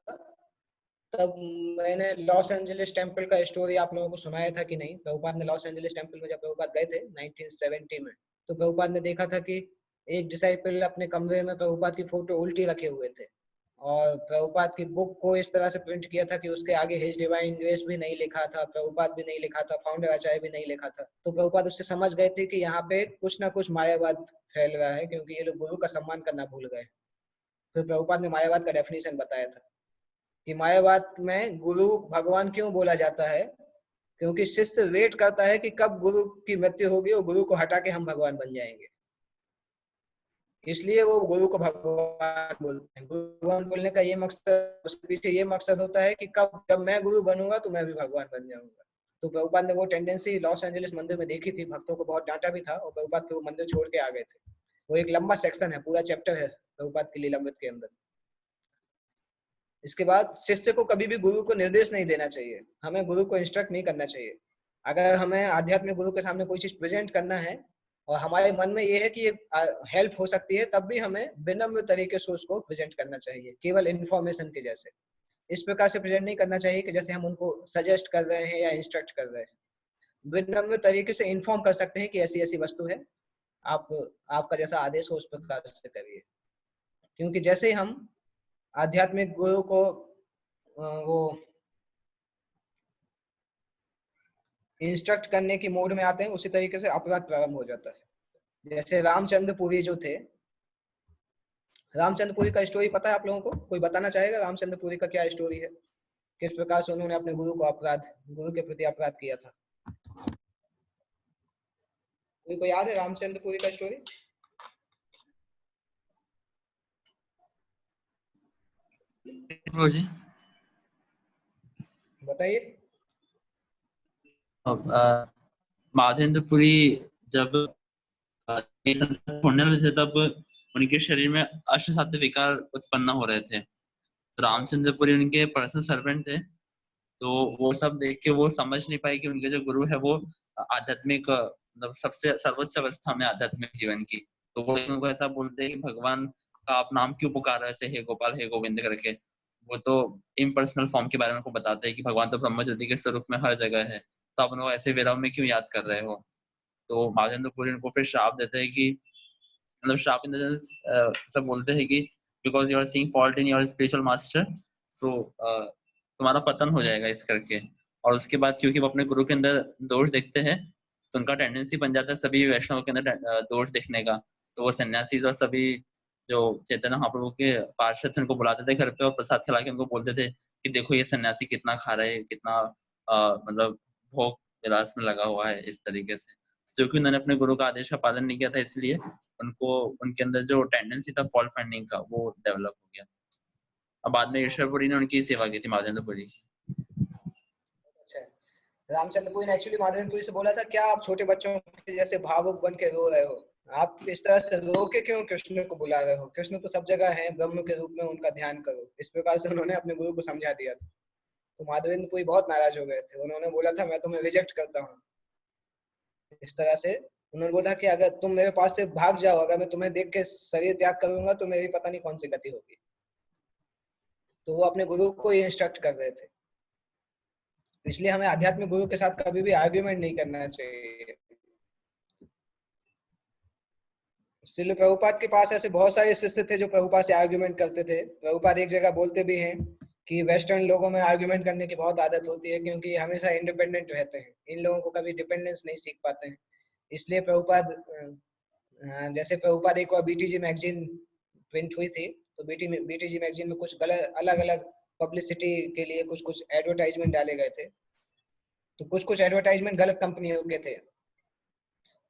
तब मैंने लॉस एंजलिस टेम्पल का स्टोरी आप लोगों को सुनाया था कि नहीं। प्रभुपाद ने लॉस एंजलिस टेम्पल में जब प्रभुपाद गए थे 1970 में, तो प्रभुपाद ने देखा था कि एक डिसाइपल अपने कमरे में प्रभुपाद की फोटो उल्टी रखे हुए थे और प्रभुपाद की बुक को इस तरह से प्रिंट किया था कि उसके आगे हिज डिवाइन ग्रेस भी नहीं लिखा था, प्रभुपाद भी नहीं लिखा था, फाउंडर आचार्य भी नहीं लिखा था। तो प्रभुपाद उससे समझ गए थे कि यहाँ पे कुछ ना कुछ मायावाद फैल रहा है, क्योंकि ये लोग गुरु का सम्मान करना भूल गए। फिर प्रभुपाद ने मायावाद का डेफिनेशन बताया था कि मायावाद में गुरु भगवान क्यों बोला जाता है, क्योंकि शिष्य वेट करता है कि कब गुरु की मृत्यु होगी और गुरु को हटा के हम भगवान बन जाएंगे, इसलिए वो गुरु को भगवान बोलते हैं। भगवान बोलने का ये मकसद, उसके पीछे ये मकसद होता है कि कब जब मैं गुरु बनूंगा तो मैं भी भगवान बन जाऊंगा। तो प्रभुपाद ने वो टेंडेंसी लॉस एंजलिस मंदिर में देखी थी, भक्तों को बहुत डांटा भी था और प्रभुपाद को मंदिर छोड़ के आ गए थे। वो एक लंबा सेक्शन है, पूरा चैप्टर है प्रभुपाद की लीलामृत के अंदर। इसके बाद शिष्य को कभी भी गुरु को निर्देश नहीं देना चाहिए, हमें गुरु को इंस्ट्रक्ट नहीं करना चाहिए। अगर हमें आध्यात्मिक गुरु के सामने कोई चीज प्रेजेंट करना है और हमारे मन में ये है कि हेल्प हो सकती है, तब भी हमें विनम्र तरीके से उसको प्रेजेंट करना चाहिए, केवल इन्फॉर्मेशन के जैसे। इस प्रकार से प्रेजेंट नहीं करना चाहिए कि जैसे हम उनको सजेस्ट कर रहे हैं या इंस्ट्रक्ट कर रहे हैं। विनम्र तरीके से इन्फॉर्म कर सकते हैं कि ऐसी ऐसी वस्तु है, आपका जैसा आदेश हो उस प्रकार से करिए। क्योंकि जैसे ही हम आध्यात्मिक गुरु को वो इंस्ट्रक्ट करने की मोड में आते हैं, उसी तरीके से अपराध प्रारंभ हो जाता है। जैसे रामचंद्रपुरी जो थे, रामचंद्रपुरी का स्टोरी पता है आप लोगों को? कोई बताना चाहेगा रामचंद्रपुरी का क्या स्टोरी है, किस प्रकार से उन्होंने अपने गुरु के प्रति अपराध किया था? कोई याद है रामचंद्रपुरी का स्टोरी? जी बताइए। माधेंद्रपुरी जब ये संसार छोड़ने वाले थे तब उनके शरीर में अष्टसाध्य विकार उत्पन्न हो रहे थे। रामचंद्रपुरी उनके पर्सनल सर्वेंट थे, तो वो सब देख के वो समझ नहीं पाए कि उनके जो गुरु है वो आध्यात्मिक मतलब सबसे सर्वोच्च अवस्था में आध्यात्मिक जीवन की। तो वो उनको ऐसा बोलते हैं कि भगवान का आप नाम क्यों पुकार रहे थे, हे गोपाल हे गोविंद करके। वो तो इम्पर्सनल फॉर्म के बारे में उनको बताते हैं कि भगवान तो ब्रह्मज्योति के स्वरूप में हर जगह है, तो आप उनको ऐसे विरह में क्यों याद कर रहे हो। तो माधेंद्रपुरी उनको फिर श्राप देते हैं कि मतलब श्राप इन द सेंस सब बोलते हैं कि because you are seeing fault in your spiritual master, so तुम्हारा पतन हो जाएगा इस करके। और उसके बाद क्योंकि वो अपने गुरु के अंदर दोष देखते हैं, तो उनका टेंडेंसी बन जाता है सभी वैष्णव के अंदर दोष देखने का। तो वो सन्यासी और सभी जो चैतन्य महाप्रभु के पार्षद थे उनको बुलाते थे घर पे और प्रसाद खिला के उनको बोलते थे कि देखो ये सन्यासी कितना खा रहे है, कितना मतलब भोग विलास में लगा हुआ है इस तरीके से। क्योंकि उन्होंने अपने गुरु का आदेश का पालन नहीं किया था, इसलिए उनको उनके अंदर जो टेंडेंसी था फॉल्ट फाइंडिंग का वो डेवलप हो गया। अब बाद में ईश्वरपुरी ने उनकी सेवा की थी, माधेंद्रपुरी। अच्छा, रामचंद्रपुरी ने एक्चुअली माधेंद्रपुरी से बोला था क्या आप छोटे बच्चों के जैसे भावुक बन के रो रहे हो, आप इस तरह से रो के क्यों कृष्ण को बुला रहे हो, कृष्ण तो सब जगह है, ब्रह्म के रूप में उनका ध्यान करो। इस प्रकार से उन्होंने अपने गुरु को समझा दिया था। तो माधवेंद्रपुरी बहुत नाराज हो गए थे, उन्होंने बोला था मैं तुम्हें रिजेक्ट करता हूँ। इस तरह से उन्होंने बोला कि अगर तुम मेरे पास से भाग जाओ, अगर मैं तुम्हें देख के शरीर त्याग करूंगा तो मेरी पता नहीं कौन सी गति होगी। तो वो अपने गुरु को ही इंस्ट्रक्ट कर रहे थे। इसलिए हमें आध्यात्मिक गुरु के साथ कभी भी आर्ग्यूमेंट नहीं करना चाहिए। श्रील प्रभुपाद के पास ऐसे बहुत सारे शिष्य थे जो प्रभुपाद से आर्ग्यूमेंट करते थे। प्रभुपाद एक जगह बोलते भी हैं कि वेस्टर्न लोगों में आर्ग्यूमेंट करने की बहुत आदत होती है, क्योंकि हमेशा इंडिपेंडेंट रहते हैं, इन लोगों को कभी डिपेंडेंस नहीं सीख पाते हैं। इसलिए प्रभुपाद जैसे प्रभुपाद एक बार बीटीजी मैगजीन प्रिंट हुई थी, तो बीटीजी मैगजीन में कुछ गलत अलग अलग पब्लिसिटी के लिए कुछ एडवर्टाइजमेंट डाले गए थे। तो कुछ एडवर्टाइजमेंट गलत कंपनियों के थे।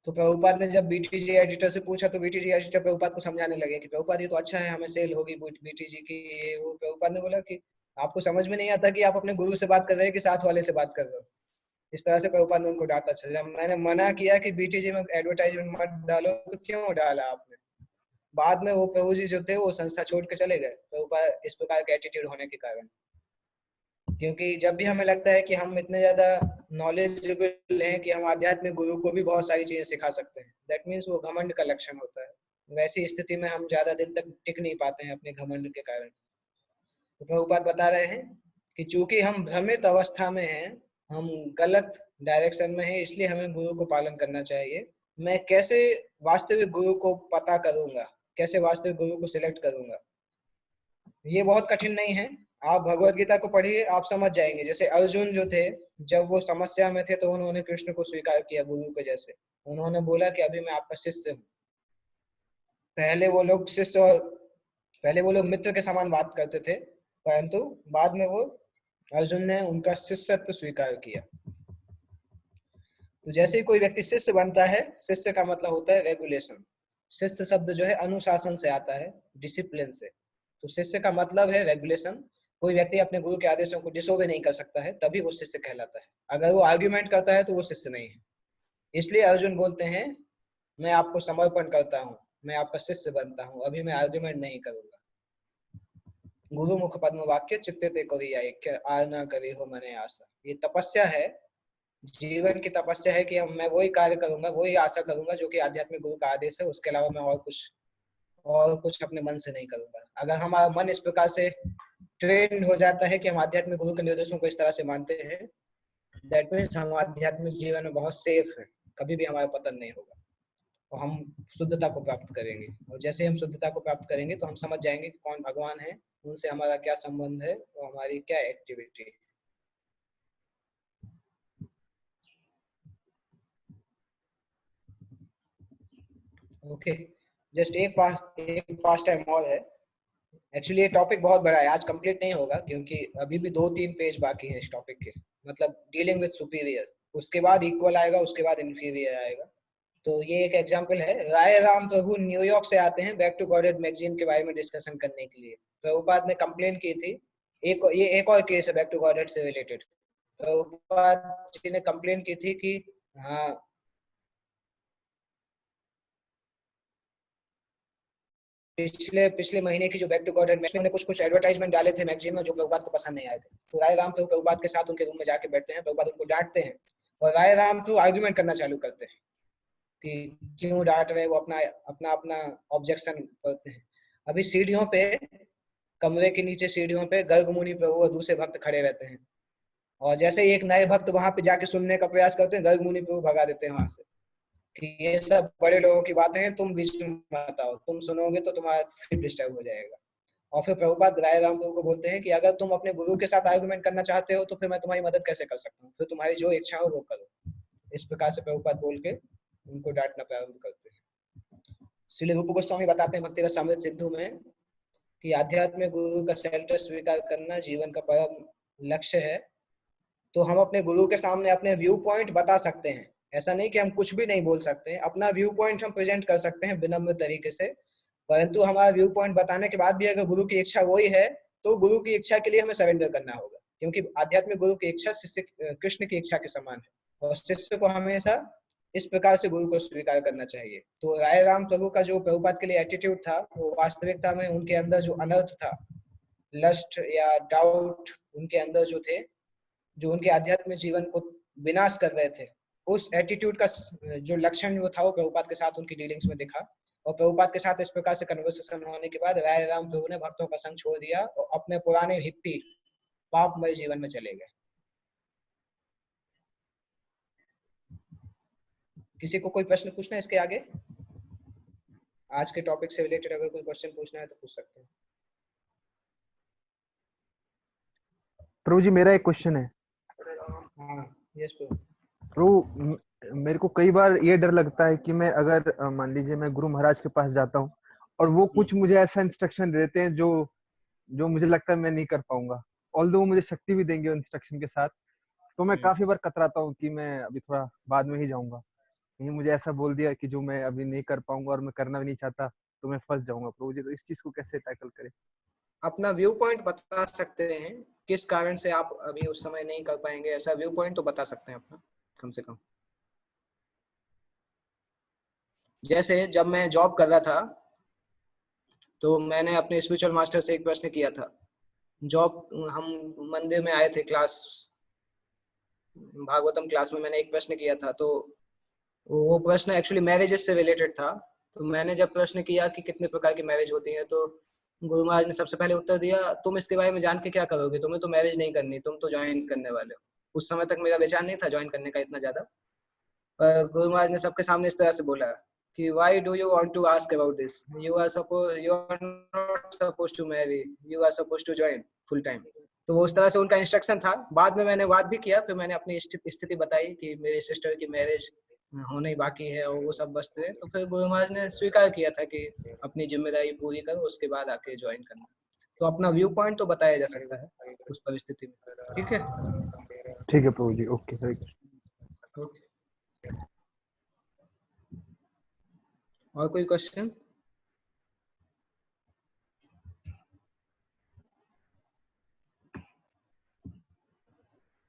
तो प्रभुपाद ने जब बीटीजी एडिटर से पूछा तो बीटीजी एडिटर प्रभुपाद को समझाने लगे कि प्रभुपाद ये तो अच्छा है, हमें सेल होगी बीटीजी की। वो प्रभुपाद ने बोला कि आपको समझ में नहीं आता कि आप अपने गुरु से बात कर रहे हैं कि साथ वाले से बात कर रहे हो। इस तरह से प्रभुपाद ने उनको डांटा। जब मैंने मना किया कि बीटीजी में एडवर्टाइजमेंट मत डालो तो क्यों डाला आपने? बाद में वो प्रभु जी जो थे वो संस्था छोड़ के चले गए प्रभुपाद इस प्रकार का एटीट्यूड होने के कारण। क्योंकि जब भी हमें लगता है कि हम इतने ज्यादा नॉलेजेबल हैं कि हम आध्यात्मिक गुरु को भी बहुत सारी चीजें सिखा सकते हैं, दैट मीन्स वो घमंड का लक्षण होता है। वैसी स्थिति में हम ज्यादा दिन तक टिक नहीं पाते हैं अपने घमंड के कारण। तो प्रभुपाद बता रहे हैं कि चूंकि हम भ्रमित अवस्था में हैं, हम गलत डायरेक्शन में हैं, इसलिए हमें गुरु को पालन करना चाहिए। मैं कैसे वास्तविक गुरु को पता करूंगा, कैसे वास्तविक गुरु को सिलेक्ट करूंगा? ये बहुत कठिन नहीं है, आप भगवत गीता को पढ़िए, आप समझ जाएंगे। जैसे अर्जुन जो थे, जब वो समस्या में थे तो उन्होंने कृष्ण को स्वीकार किया गुरु के जैसे। उन्होंने बोला कि अभी मैं आपका शिष्य हूँ। पहले वो लोग शिष्य और पहले वो लोग मित्र के समान बात करते थे, परंतु बाद में वो अर्जुन ने उनका शिष्यत्व स्वीकार किया। तो जैसे ही कोई व्यक्ति शिष्य बनता है, शिष्य का मतलब होता है रेगुलेशन। शिष्य शब्द जो है अनुशासन से आता है, डिसिप्लिन से। तो शिष्य का मतलब है रेगुलेशन। कोई व्यक्ति अपने गुरु के आदेशों को डिसोबे नहीं कर सकता है, तभी वो शिष्य कहलाता है। अगर वो आर्ग्यूमेंट करता है तो वो शिष्य नहीं है। इसलिए अर्जुन बोलते हैं मैं आपको समर्पण करता हूँ, मैं आपका शिष्य बनता हूँ, अभी मैं आर्ग्यूमेंट नहीं करूंगा। गुरु मुख पद्म वाक्य चित्ते ते करी ऐक्य आर न करे हो मने आशा। ये तपस्या है, जीवन की तपस्या है कि मैं वही कार्य करूंगा, वही आशा करूंगा जो कि आध्यात्मिक गुरु का आदेश है। उसके अलावा मैं और कुछ अपने मन से नहीं करूंगा। अगर हमारा मन इस प्रकार से ट्रेन हो जाता है कि हम आध्यात्मिक गुरु के निर्देशों को इस तरह से मानते हैं, दैट मीन्स हम आध्यात्मिक जीवन में बहुत सेफ है, कभी भी हमारा पतन नहीं होगा और हम शुद्धता को प्राप्त करेंगे। और जैसे हम शुद्धता को प्राप्त करेंगे तो हम समझ जाएंगे कि कौन भगवान है, उनसे हमारा क्या संबंध है और हमारी क्या एक्टिविटी है। ओके, जस्ट एक पास टाइम और है। एक्चुअली ये टॉपिक बहुत बड़ा है, आज कंप्लीट नहीं होगा क्योंकि अभी भी 2-3 पेज बाकी है इस टॉपिक के। मतलब डीलिंग विद सुपीरियर, उसके बाद इक्वल आएगा, उसके बाद इंफीरियर आएगा। तो ये एक एग्जांपल है। राय राम प्रभु न्यूयॉर्क से आते हैं बैक टू गॉडेड मैगजीन के बारे में डिस्कशन करने के लिए। प्रभुपाद ने कंप्लेन की थी, ये एक और केस है बैक टू गॉडेड से रिलेटेड। प्रभुपाद जी ने कंप्लेन की थी कि हाँ पिछले महीने की जो बैक टू गॉडेड मैगजीन में कुछ एडवर्टाइजमेंट डाले थे मैगजीन में जो प्रभुपाद को पसंद नहीं आए थे। तो राय राम प्रभु प्रभुपाद के साथ उनके रूम में जाके बैठते हैं, प्रभुपाद उनको डांटते हैं और राय राम प्रभु आर्गुमेंट करना चालू करते हैं कि क्यों डांट रहे, वो अपना ऑब्जेक्शन करते हैं। अभी सीढ़ियों पे, कमरे के नीचे सीढ़ियों पे गर्ग मुनि प्रभु और दूसरे भक्त खड़े रहते हैं और जैसे ही एक नए भक्त वहां पे जाके सुनने का प्रयास करते हैं, गर्ग मुनि प्रभु भगा देते हैं वहां से कि ये सब बड़े लोगों की बातें हैं, तुम बीच में मत आओ, तुम सुनोगे तो तुम्हारा फिर डिस्टर्ब हो जाएगा। और फिर प्रभुपाद राय राम प्रभु को बोलते हैं कि अगर तुम अपने गुरु के साथ आर्गुमेंट करना चाहते हो तो फिर मैं तुम्हारी मदद कैसे कर सकता हूँ, फिर तुम्हारी जो इच्छा हो वो करो। इस प्रकार से प्रभुपाद बोल के उनको डांटना प्रारंभ करते हैं। श्रील रूप गोस्वामी बताते हैं भक्ति रसामृत सिंधु में कि आध्यात्मिक गुरु का सेल्फ स्वीकार करना जीवन का परम लक्ष्य है। तो हम अपने गुरु के सामने अपने व्यू पॉइंट बता सकते हैं, ऐसा नहीं कि हम कुछ भी नहीं बोल सकते हैं। अपना व्यू पॉइंट हम प्रेजेंट कर सकते हैं विनम्र तरीके से, परंतु हमारा व्यू पॉइंट बताने के बाद भी अगर गुरु की इच्छा वही है तो गुरु की इच्छा के लिए हमें सरेंडर करना होगा, क्योंकि आध्यात्मिक गुरु की इच्छा शिष्य कृष्ण की इच्छा के समान है और शिष्य को हमेशा इस प्रकार से गुरु को स्वीकार करना चाहिए। तो राय राम प्रभु का जो प्रभुपाद के लिए एटीट्यूड था, वो वास्तविकता में उनके अंदर जो अनर्थ था, लस्ट या डाउट उनके अंदर जो थे, जो उनके आध्यात्मिक जीवन को विनाश कर रहे थे, उस एटीट्यूड का जो लक्षण वो था वो प्रभुपाद के साथ उनकी डीलिंग्स में दिखा। और प्रभुपाद के साथ इस प्रकार से कन्वर्सेशन होने के बाद राय राम प्रभु ने भक्तों का संग छोड़ दिया और अपने पुराने हिप्पी पापमय जीवन में चले गए। किसी को कोई प्रश्न पूछना है इसके आगे? आज के टॉपिक से रिलेटेड अगर कोई क्वेश्चन पूछना है तो पूछ सकते हैं। प्रभु जी मेरा एक क्वेश्चन है। हाँ, यस प्रभु। प्रभु मेरे को कई बार ये डर लगता है कि मैं अगर मान लीजिए मैं गुरु महाराज के पास जाता हूँ और वो कुछ मुझे ऐसा इंस्ट्रक्शन दे देते हैं जो मुझे लगता है मैं नहीं कर पाऊंगा, ऑल्दो वो मुझे शक्ति भी देंगे इंस्ट्रक्शन के साथ, तो मैं काफी बार कतराता हूँ कि मैं अभी थोड़ा बाद में ही जाऊंगा, कहीं मुझे ऐसा बोल दिया कि जो मैं अभी नहीं कर पाऊंगा और मैं करना भी नहीं चाहता तो मैं फंस जाऊंगा। प्रभु जी तो इस चीज को कैसे टैकल करें? अपना व्यू पॉइंट बता सकते हैं किस कारण से आप अभी उस समय नहीं कर पाएंगे, ऐसा व्यू पॉइंट तो बता सकते हैं अपना कम से कम। जैसे जब मैं जॉब कर रहा था तो मैंने अपने स्पिरिचुअल मास्टर से एक प्रश्न किया था। जॉब हम मंदिर में आए थे, क्लास भागवतम क्लास में मैंने एक प्रश्न किया था, तो वो प्रश्न एक्चुअली मैरिजेस से रिलेटेड था। तो मैंने जब प्रश्न किया कि कितने प्रकार की मैरिज होती है, तो गुरु महाराज ने सबसे पहले उत्तर दिया, तुम इसके बारे में जान के क्या करोगे, तुम्हें तो मैरिज नहीं करनी, तुम तो ज्वाइन करने वाले हो। उस समय तक मेरा विचार नहीं था ज्वाइन करने का इतना ज्यादा, पर गुरु महाराज ने सबके सामने इस तरह से बोला कि why do you want to ask about this, you are not supposed to marry, you are supposed to join full time. तो वो उस तरह से उनका इंस्ट्रक्शन था। बाद में मैंने बात भी किया, फिर मैंने अपनी स्थिति बताई कि मेरी सिस्टर की मैरिज होने ही बाकी है और वो सब वस्तुएं। तो फिर गुरु महाराज ने स्वीकार किया था कि अपनी जिम्मेदारी पूरी करो, उसके बाद आके ज्वाइन करना। तो अपना व्यू पॉइंट तो बताया जा सकता है उस परिस्थिति में। ठीक है, ठीक है प्रभु जी, ओके हरे कृष्ण। ओके। और कोई क्वेश्चन?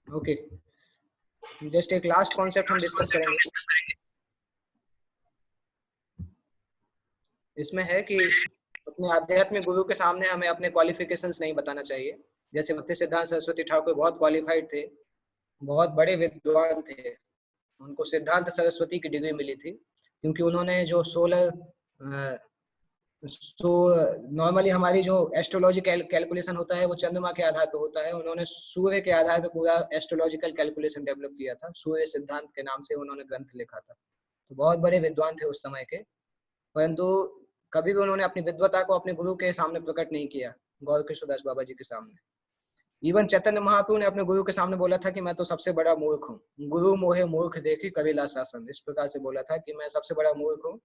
ओके, जस्ट एक लास्ट कॉन्सेप्ट हम डिस्कस करेंगे। इसमें है कि अपने आध्यात्मिक गुरु के सामने हमें अपने क्वालिफिकेशंस नहीं बताना चाहिए। जैसे भक्ति सिद्धांत सरस्वती ठाकुर बहुत क्वालिफाइड थे, बहुत बड़े विद्वान थे, उनको सिद्धांत सरस्वती की डिग्री मिली थी क्योंकि उन्होंने जो नॉर्मली हमारी जो एस्ट्रोलॉजी कैलकुलेशन होता है वो चंद्रमा के आधार पर होता है, उन्होंने सूर्य के आधार पर पूरा एस्ट्रोलॉजिकल कैलकुलेशन डेवलप किया था। सूर्य सिद्धांत के नाम से उन्होंने ग्रंथ लिखा था। तो बहुत बड़े विद्वान थे उस समय के, परंतु कभी भी उन्होंने अपनी विद्वता को अपने गुरु के सामने प्रकट नहीं किया, गौर किशोरदास बाबा जी के सामने। इवन चैतन्य महाप्रभु ने अपने गुरु के सामने बोला था कि मैं तो सबसे बड़ा मूर्ख हूँ, गुरु मोहे मूर्ख देखी कबीला शासन, इस प्रकार से बोला था कि मैं सबसे बड़ा मूर्ख हूँ।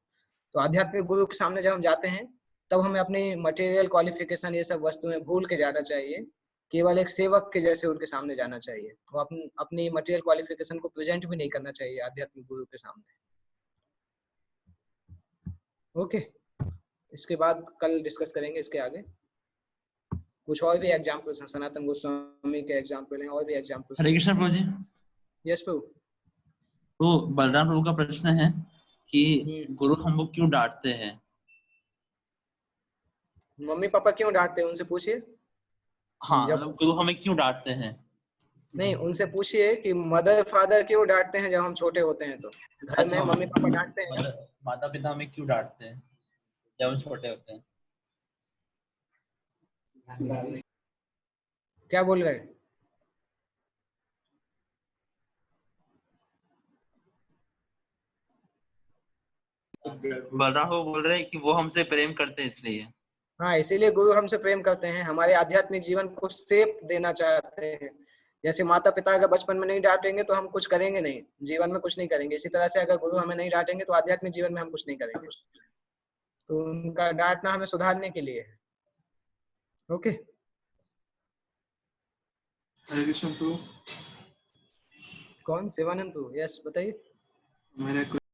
तो आध्यात्मिक गुरु के सामने जब हम जाते हैं तब हमें अपनी मटेरियल क्वालिफिकेशन ये सब वस्तुएं भूल के जाना चाहिए, केवल एक सेवक के जैसे उनके सामने जाना चाहिए। वो अपनी मटेरियल क्वालिफिकेशन को प्रेजेंट भी नहीं करना चाहिए आध्यात्मिक गुरु के सामने। ओके, इसके बाद कल डिस्कस करेंगे इसके आगे। कुछ और भी एग्जाम्पल्स हैं, सनातन गोस्वामी के एग्जाम्पल हैं, और भी एग्जाम्पल्स। हरे कृष्ण प्रभु जी। यस प्रभु। तो बलराम प्रभु का प्रश्न है कि गुरु हमको क्यों डांटते हैं? मम्मी पापा क्यों डांटते हैं उनसे पूछिए। हाँ, जब मतलब गुरु हमें क्यों डांटते हैं? नहीं, उनसे पूछिए कि मदर फादर क्यों डांटते हैं जब हम छोटे होते हैं। तो घर में मम्मी पापा डांटते हैं, माता पिता हमें क्यों डांटते हैं जब हम छोटे होते हैं? क्या बोल रहे हैं? बलराम प्रभु बोल रहे हैं कि वो हमसे प्रेम करते हैं इसलिए। हाँ, इसीलिए गुरु हमसे प्रेम करते हैं, हमारे आध्यात्मिक जीवन को शेप देना चाहते हैं। जैसे माता पिता अगर बचपन में नहीं डांटेंगे तो हम कुछ करेंगे नहीं, जीवन में कुछ नहीं करेंगे। इसी तरह से अगर गुरु हमें नहीं डांटेंगे तो आध्यात्मिक जीवन में हम कुछ नहीं करेंगे। तो उनका डांटना हमें सुधारने के लिए है। ओके, हरे कृष्ण प्रभु। कौन? शिवानंद प्रभु। यस, बताइए। मेरे